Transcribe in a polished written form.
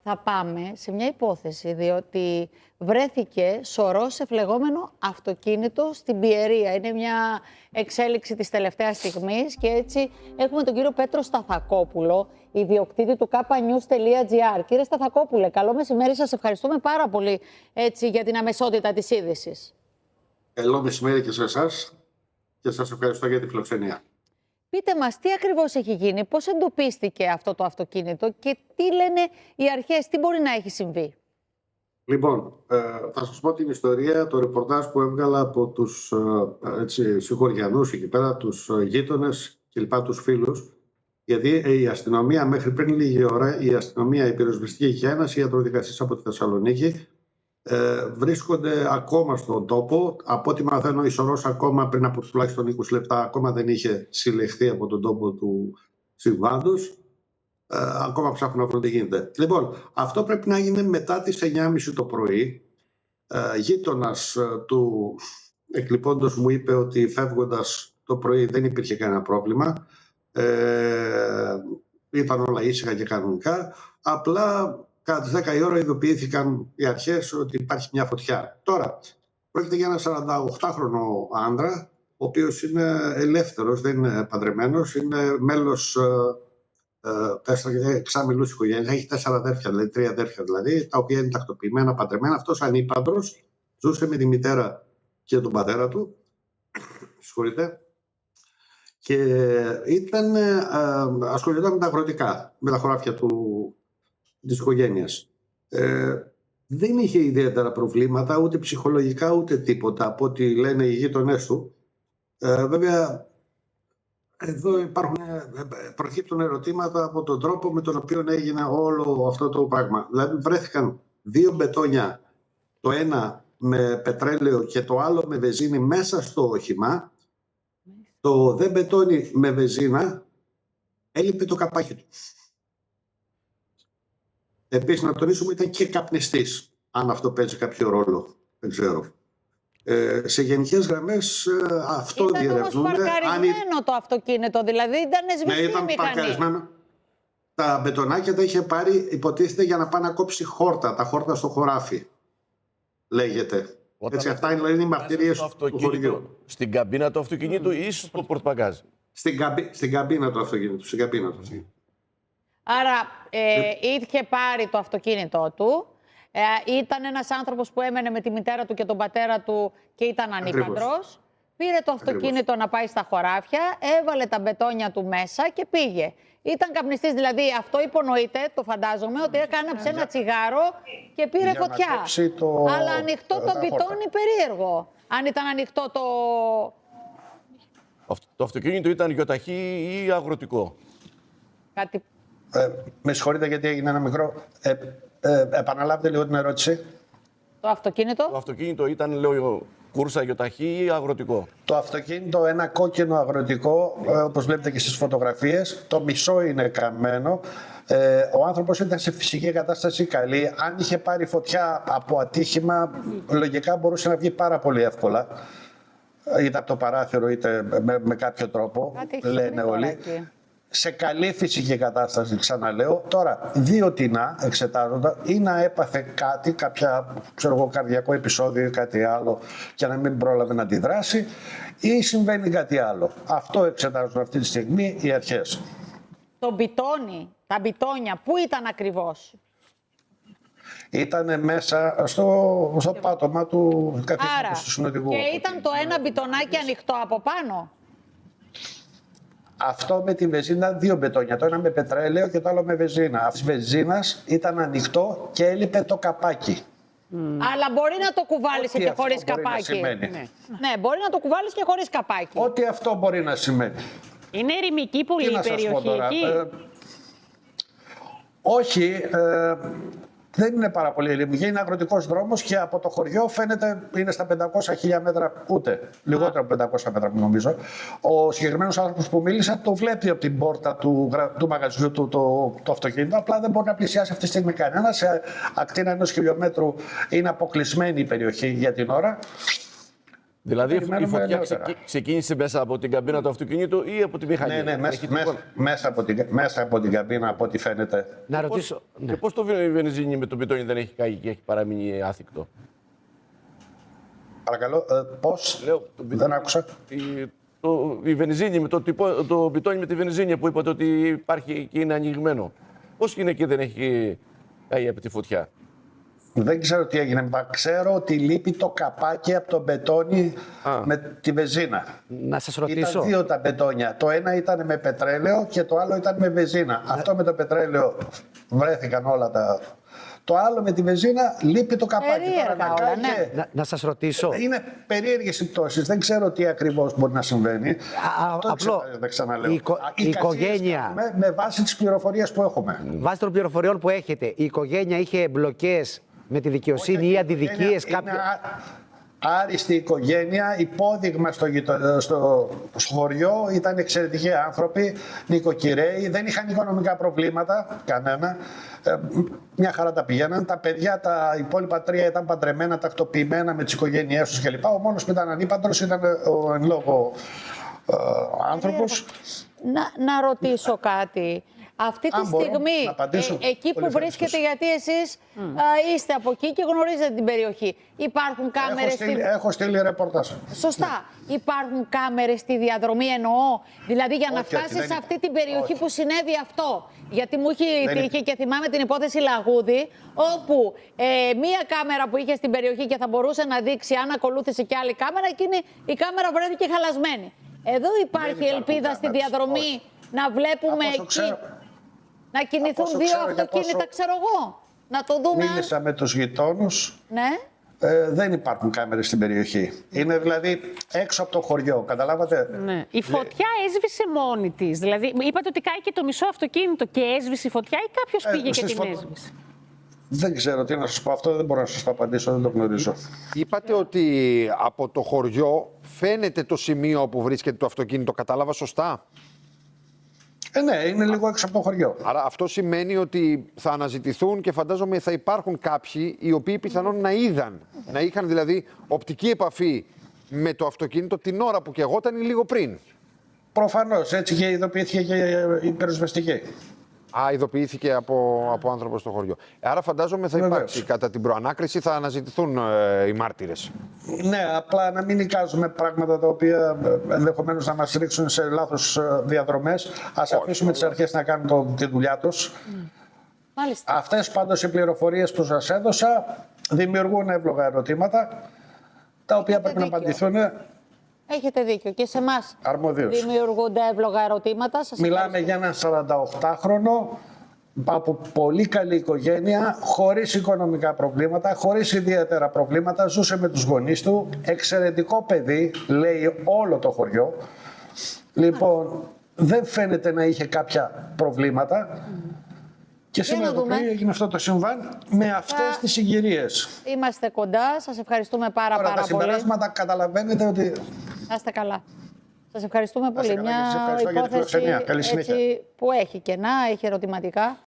θα πάμε σε μια υπόθεση, διότι βρέθηκε σωρό σε φλεγόμενο αυτοκίνητο στην Πιερία. Είναι μια εξέλιξη της τελευταίας στιγμής και έτσι έχουμε τον κύριο Πέτρο Σταθακόπουλο, ιδιοκτήτη του kpanews.gr. Κύριε Σταθακόπουλε, καλό μεσημέρι, σας ευχαριστούμε πάρα πολύ για την αμεσότητα της είδησης. Καλό μεσημέρι και σε εσάς και σας ευχαριστώ για τη φιλοξενία. Πείτε μας, τι ακριβώς έχει γίνει, πώς εντοπίστηκε αυτό το αυτοκίνητο και τι λένε οι αρχές, τι μπορεί να έχει συμβεί. Λοιπόν, θα σας πω την ιστορία, το ρεπορτάζ που έβγαλα από τους συγχωριανούς εκεί πέρα, τους γείτονες και λοιπά, τους φίλους. Γιατί η αστυνομία μέχρι πριν λίγη ώρα, η αστυνομία, η πυροσβεστική και ένας ιατροδικαστής από τη Θεσσαλονίκη βρίσκονται ακόμα στον τόπο. Από ό,τι μαθαίνω, η σωρός ακόμα πριν από τουλάχιστον 20 λεπτά ακόμα δεν είχε συλλεχθεί από τον τόπο του συμβάντος. Ακόμα ψάχνουν να βρουν τι γίνεται. Λοιπόν, αυτό πρέπει να γίνει μετά τις 9.30 το πρωί. Γείτονας του εκλειπώντος μου είπε ότι φεύγοντας το πρωί δεν υπήρχε κανένα πρόβλημα. Ήταν όλα ήσυχα και κανονικά. Απλά κατά τις 10 η ώρα ειδοποιήθηκαν οι αρχές ότι υπάρχει μια φωτιά. Τώρα, πρόκειται για ένα 48χρονο άντρα, ο οποίος είναι ελεύθερος, δεν είναι παντρεμένος, είναι μέλος 4 οικογένειας, έχει 4 αδέρφια, δηλαδή 3 αδέρφια δηλαδή, τα οποία είναι τακτοποιημένα, παντρεμένα. Αυτός ανήπαντρος, ζούσε με τη μητέρα και τον πατέρα του, συγχωρείτε, και ασχολιόταν με τα αγροτικά, με τα χωράφια της οικογένειας. Δεν είχε ιδιαίτερα προβλήματα, ούτε ψυχολογικά ούτε τίποτα, από ό,τι λένε οι γείτονές του. Βέβαια, εδώ προκύπτουν ερωτήματα από τον τρόπο με τον οποίο έγινε όλο αυτό το πράγμα. Δηλαδή βρέθηκαν 2 μπετόνια, το ένα με πετρέλαιο και το άλλο με βενζίνη μέσα στο όχημα. Το δε μπετόνι με βενζίνα έλειπε το καπάκι του. Επίσης να τονίσουμε ήταν και καπνιστής, αν αυτό παίζει κάποιο ρόλο, δεν ξέρω. Σε γενικές γραμμές αυτό διερευνούνται. Ήταν όμως παρκαρισμένο το αυτοκίνητο, δηλαδή ήταν σβηστή η μηχανή. Ήταν παρκαρισμένο. Τα μπετονάκια τα είχε πάρει, υποτίθεται, για να πάει να κόψει χόρτα, τα χόρτα στο χωράφι, λέγεται. Έτσι, αυτά είναι οι μαρτυρίες του χωριού. Στην καμπίνα του αυτοκινήτου ή στο πορτμπαγκάζ? Στην καμπίνα του αυτοκινήτου. Άρα είχε πάρει το αυτοκίνητό του. Ήταν ένας άνθρωπος που έμενε με τη μητέρα του και τον πατέρα του και ήταν ανήπαντρος. Πήρε το αυτοκίνητο να πάει στα χωράφια, έβαλε τα μπετόνια του μέσα και πήγε. Ήταν καπνιστής, δηλαδή αυτό υπονοείται, το φαντάζομαι, ότι έκαναψε ένα τσιγάρο και πήρε φωτιά. Αλλά ανοιχτό το μπιτόνι περίεργο. Αν ήταν ανοιχτό το... Το αυτοκίνητο ήταν γιοταχή ή αγροτικό? Κάτι... Με συγχωρείτε γιατί έγινε ένα μικρό... επαναλάβετε λίγο την ερώτηση. Το αυτοκίνητο? Το αυτοκίνητο ήταν, λέω, κούρσα γιοταχή ή αγροτικό? Το αυτοκίνητο, ένα κόκκινο αγροτικό, όπως βλέπετε και στις φωτογραφίες. Το μισό είναι καμένο. Ο άνθρωπος ήταν σε φυσική κατάσταση καλή. Αν είχε πάρει φωτιά από ατύχημα, λογικά μπορούσε να βγει πάρα πολύ εύκολα. Είτε από το παράθυρο, είτε με κάποιο τρόπο, λένε όλοι. Σε καλή φυσική κατάσταση, ξαναλέω. Τώρα, δύο τινά εξετάζοντα ή να έπαθε κάτι, καρδιακό επεισόδιο ή κάτι άλλο και να μην πρόλαβε να αντιδράσει, ή συμβαίνει κάτι άλλο. Αυτό εξετάζουν αυτή τη στιγμή οι αρχές. Το μπιτόνι, τα μπιτόνια, πού ήταν ακριβώς? Ήτανε μέσα στο πάτωμα του καθίστατος του συνοδηγού. Και ήταν το ένα μπιτονάκι ανοιχτό από πάνω? Αυτό με τη βενζίνα, 2 μπετόνια. Το ένα με πετρέλαιο και το άλλο με βενζίνα. Αυτή τη βενζίνα ήταν ανοιχτό και έλειπε το καπάκι. Αλλά μπορεί να το κουβάλεις και χωρίς καπάκι. Ναι, μπορεί να το κουβάλεις και χωρίς καπάκι. Ό,τι αυτό μπορεί να σημαίνει. Είναι ερημική πολύ η περιοχή εκεί? Όχι. Δεν είναι πάρα πολύ ερημική. Είναι αγροτικός δρόμος και από το χωριό φαίνεται είναι στα 500 μέτρα, ούτε λιγότερο από 500 μέτρα νομίζω. Ο συγκεκριμένος άνθρωπος που μίλησα το βλέπει από την πόρτα του μαγαζιού του το αυτοκίνητο. Απλά δεν μπορεί να πλησιάσει αυτή τη στιγμή κανένα. Σε ακτίνα 1 χιλιόμετρου είναι αποκλεισμένη η περιοχή για την ώρα. Δηλαδή η περιμένουμε φωτιά νεότερα. ξεκίνησε μέσα από την καμπίνα του αυτοκινήτου ή από τη μηχανή? Ναι, Έχει τίποτα? μέσα από την καμπίνα, από ό,τι φαίνεται. Να ρωτήσω. Και πώς το βενζίνη με το πιτόνι δεν έχει καεί και έχει παραμείνει άθικτο? Παρακαλώ, πώς, Λέω, δεν άκουσα. Η βενζίνη, το πιτόνι με τη βενζίνη που είπατε ότι υπάρχει και είναι ανοιγμένο. Πώς είναι και δεν έχει καεί από τη φωτιά? Δεν ξέρω τι έγινε. Μα ξέρω ότι λείπει το καπάκι από το μπετόνι με τη βενζίνα. Να σας Ήταν ρωτήσω. δύο τα μπετόνια. Το ένα ήταν με πετρέλαιο και το άλλο ήταν με βενζίνα. Αυτό με το πετρέλαιο βρέθηκαν όλα τα... Το άλλο με τη βενζίνα λείπει το καπάκι. Περίεργα Τώρα, όλα, να ναι. κάει Να σας ρωτήσω. είναι περίεργες συμπτώσεις. Δεν ξέρω τι ακριβώς μπορεί να συμβαίνει. Απλό. Δεν ξαναλέω. Η Οι καψίες οικογένεια, κάνουμε με βάση τις πληροφορίες που έχουμε. βάσει των πληροφοριών που έχετε, η οικογένεια είχε μπλοκές με τη δικαιοσύνη ή αντιδικίες Είναι άριστη οικογένεια, υπόδειγμα στο χωριό, ήταν εξαιρετικοί άνθρωποι, νοικοκυρέοι, δεν είχαν οικονομικά προβλήματα, κανένα. Μια χαρά τα πηγαίναν. Τα παιδιά, τα υπόλοιπα τρία ήταν παντρεμένα, τακτοποιημένα με τις οικογένειές τους κλπ. Ο μόνος που ήταν ανήπαντρος ήταν ο εν λόγω άνθρωπος. Να ρωτήσω κάτι. Αυτή τη Αν μπορώ στιγμή, να απαντήσω, εκεί που πολύ βρίσκετε, ευχαριστώς. γιατί εσείς είστε από εκεί και γνωρίζετε την περιοχή, υπάρχουν κάμερες Έχω στείλει ρεπορτάζ. Σωστά. Υπάρχουν κάμερες στη διαδρομή, εννοώ. Δηλαδή για να Όχι, φτάσεις δεν σε είναι. αυτή την περιοχή Όχι. που συνέβη αυτό. Γιατί μου έχει Δεν τύχει είναι. και θυμάμαι την υπόθεση Λαγούδη, όπου μία κάμερα που είχε στην περιοχή και θα μπορούσε να δείξει αν ακολούθησε και άλλη κάμερα, εκείνη η κάμερα βρέθηκε χαλασμένη. Εδώ υπάρχει υπάρχουν ελπίδα στη κάμερες. διαδρομή να βλέπουμε Από όσο εκεί ξέρω. να κινηθούν όσο δύο ξέρω και από αυτοκίνητα, όσο ξέρω εγώ. Να το δούμε. Μίλησα με τους γειτόνους. Ναι. Δεν υπάρχουν κάμερες στην περιοχή. Είναι δηλαδή έξω από το χωριό. Καταλάβατε. Ναι. Η φωτιά έσβησε μόνη τη. Δηλαδή, είπατε ότι κάηκε το μισό αυτοκίνητο και έσβησε η φωτιά, ή κάποιο πήγε και στις την φωτο- έσβησε? Δεν ξέρω τι να σας πω. Αυτό δεν μπορώ να σας το απαντήσω. Δεν το γνωρίζω. Είπατε ότι από το χωριό φαίνεται το σημείο όπου βρίσκεται το αυτοκίνητο. Κατάλαβα σωστά? Ναι, είναι λίγο έξω από το χωριό. Άρα αυτό σημαίνει ότι θα αναζητηθούν και φαντάζομαι θα υπάρχουν κάποιοι οι οποίοι πιθανόν να είδαν, να είχαν δηλαδή οπτική επαφή με το αυτοκίνητο την ώρα που καιγόταν ή λίγο πριν. Προφανώς, έτσι και ειδοποιήθηκε και η πυροσβεστική. Ειδοποιήθηκε από άνθρωπο στο χωριό. Άρα φαντάζομαι θα Βεβαίως. υπάρξει κατά την προανάκριση, θα αναζητηθούν οι μάρτυρες. Ναι, απλά να μην εικάζουμε πράγματα τα οποία ενδεχομένως να μας ρίξουν σε λάθος διαδρομές. Ας αφήσουμε τις αρχές να κάνουν τη δουλειά τους. Μάλιστα. Αυτές πάντως οι πληροφορίες που σας έδωσα δημιουργούν εύλογα ερωτήματα, τα οποία πρέπει να δίκιο. απαντηθούν. Έχετε δίκιο. Και σε εμάς Αρμοδίως. δημιουργούνται εύλογα ερωτήματα. Σας Μιλάμε για έναν 48χρονο από πολύ καλή οικογένεια, χωρίς οικονομικά προβλήματα, χωρίς ιδιαίτερα προβλήματα, ζούσε με τους γονείς του, εξαιρετικό παιδί, λέει όλο το χωριό. Λοιπόν, δεν φαίνεται να είχε κάποια προβλήματα. Και Για να σήμερα το δούμε. πρωί έγινε αυτό το συμβάν με αυτές τις συγκυρίες. Είμαστε κοντά. Σας ευχαριστούμε πάρα Τώρα τα πολύ. συμπεράσματα καταλαβαίνετε ότι Να είστε καλά. Σας ευχαριστούμε είστε πολύ. καλά και σας ευχαριστώ για τη υπόθεση φιλοξενία. Καλή συνέχεια. έτσι, που έχει κενά, έχει ερωτηματικά.